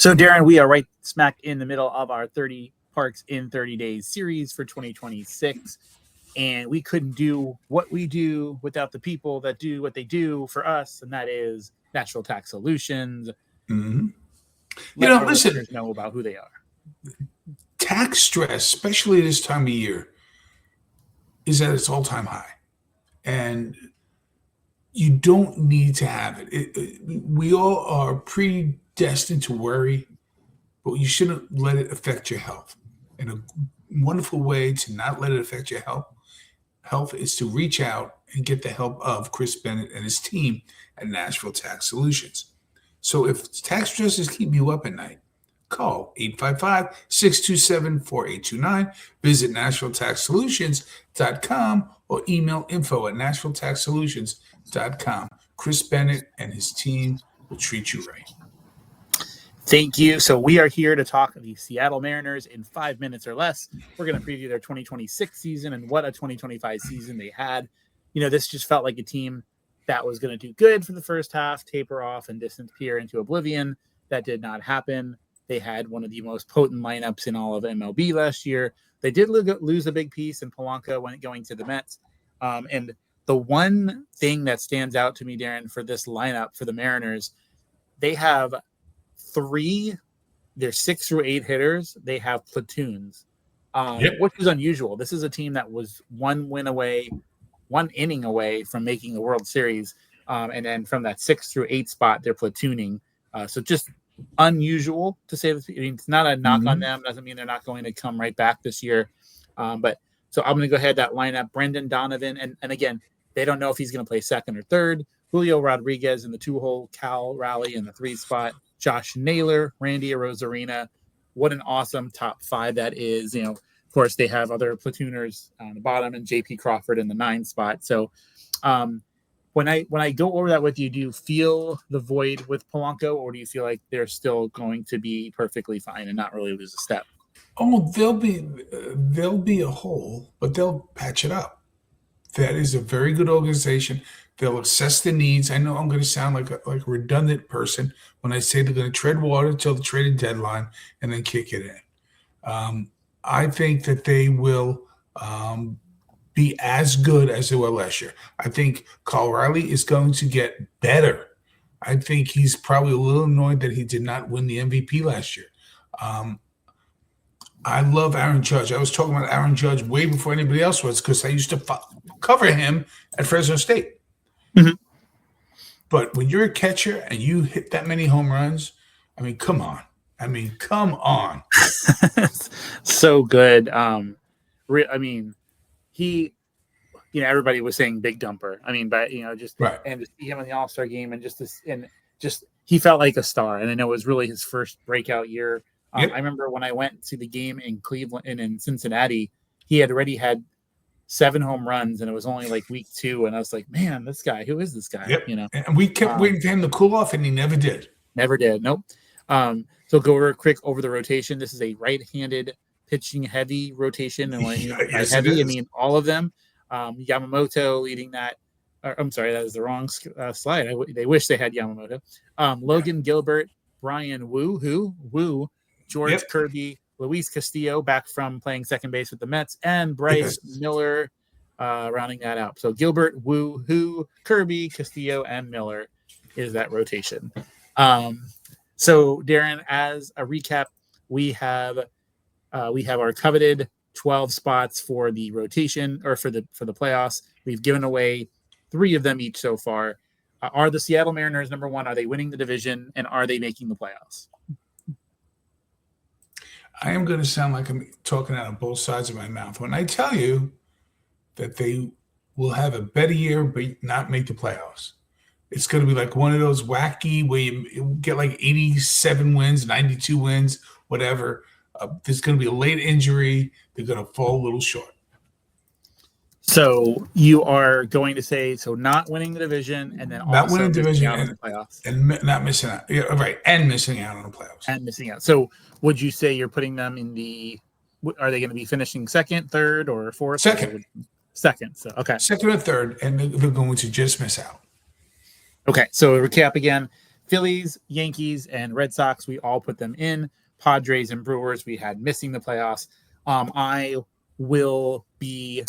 So, Darren, we are right smack in the middle of our 30 Parks in 30 Days series for 2026. And we couldn't do what we do without the people that do what they do for us, and that is Natural Tax Solutions. Mm-hmm. Let our listeners know about who they are. Tax stress, especially this time of year, is at its all-time high. And you don't need to have it. We all are predestined to worry, but you shouldn't let it affect your health. And a wonderful way to not let it affect your health is to reach out and get the help of Chris Bennett and his team at Nashville Tax Solutions. So if tax stress is keeping you up at night, call 855-627-4829, visit NashvilleTaxSolutions.com, or email info@NashvilleTaxSolutions.com. Chris Bennett and his team will treat you right. Thank you. So we are here to talk the Seattle Mariners in 5 minutes or less. We're going to preview their 2026 season and what a 2025 season they had. This just felt like a team that was going to do good for the first half, taper off, and disappear into oblivion. That did not happen. They had one of the most potent lineups in all of MLB last year. They did lose a big piece in Polanco when going to the Mets. And the one thing that stands out to me, Darren, for this lineup for the Mariners, they have they're 6 through 8 hitters. They have platoons, which is unusual. This is a team that was one inning away from making the World Series. And then from that 6 through 8 spot, they're platooning. So just unusual to say this. It's not a knock on them. Doesn't mean they're not going to come right back this year. But so I'm going to go ahead that lineup. Brendan Donovan. And again, they don't know if he's going to play second or third. Julio Rodriguez in the 2-hole, Cal Raleigh in the 3 spot, Josh Naylor, Randy Arozarena. What an awesome top 5 that is. Of course, they have other platooners on the bottom and JP Crawford in the 9 spot. So when I go over that with you, do you feel the void with Polanco, or do you feel like they're still going to be perfectly fine and not really lose a step? Oh, they'll be a hole, but they'll patch it up. That is a very good organization. They'll assess the needs. I know I'm going to sound like a redundant person when I say they're going to tread water until the trading deadline and then kick it in. I think that they will be as good as they were last year. I think Cal Raleigh is going to get better. I think he's probably a little annoyed that he did not win the MVP last year. I love Aaron Judge. I was talking about Aaron Judge way before anybody else was, because I used to cover him at Fresno State. Mm-hmm. But when you're a catcher and you hit that many home runs, come on. Come on. So good. He, everybody was saying big dumper. Just right. And to see him in the All-Star game and he felt like a star. And I know it was really his first breakout year. Yep. I remember when I went to the game in Cleveland and in Cincinnati, he had already had 7 home runs, and it was only like week 2. And I was like, man, this guy, who is this guy? Yep. And we kept waiting for him to cool off, and he never did. Never did. Nope. So go real quick over the rotation. This is a right-handed pitching heavy rotation. And yes, heavy, all of them. Yamamoto leading that. I'm sorry, that is the wrong slide. They wish they had Yamamoto. Logan Gilbert, Brian Wu, George Kirby, Luis Castillo back from playing second base with the Mets, and Bryce Miller rounding that out. So Gilbert, Wu, Kirby, Castillo, and Miller is that rotation. So Darren, as a recap, we have our coveted 12 spots for the rotation or for the playoffs. We've given away 3 of them each so far. Are the Seattle Mariners number 1? Are they winning the division, and are they making the playoffs? I am going to sound like I'm talking out of both sides of my mouth when I tell you that they will have a better year but not make the playoffs. It's going to be like one of those wacky where you get like 87 wins, 92 wins, whatever. There's going to be a late injury. They're going to fall a little short. So you are going to say, not winning the division, and then not also winning the division out on the playoffs, and not missing out. Yeah, right, and missing out on the playoffs, and missing out. So would you say you're putting them in the? Are they going to be finishing second, third, or fourth? Second. Second. So okay. Second or third, and they're going to just miss out. Okay. So recap again: Phillies, Yankees, and Red Sox, we all put them in. Padres and Brewers, we had missing the playoffs. I will be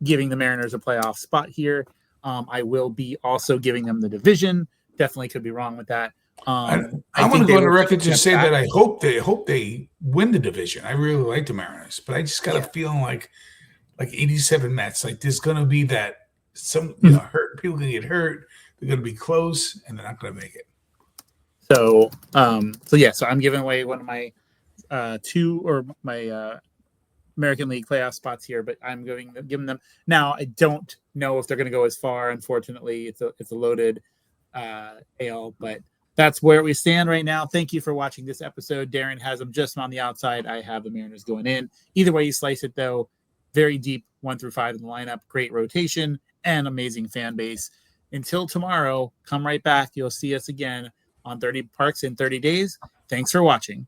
giving the Mariners a playoff spot here. I will be also giving them the division. Definitely could be wrong with that. I I want think to they go on the will record to step say back. that I hope they win the division. I really like the Mariners, but I just got a feeling like 87 Mets. Like there's going to be that some hurt people going to get hurt. They're going to be close, and they're not going to make it. So I'm giving away one of my my American League playoff spots here, but I'm giving them now. I don't know if they're going to go as far. Unfortunately, it's a loaded AL, but that's where we stand right now. Thank you for watching this episode. Darren has them just on the outside. I have the Mariners going in. Either way you slice it, though, very deep 1 through 5 in the lineup. Great rotation and amazing fan base. Until tomorrow, come right back. You'll see us again on 30 Parks in 30 days. Thanks for watching.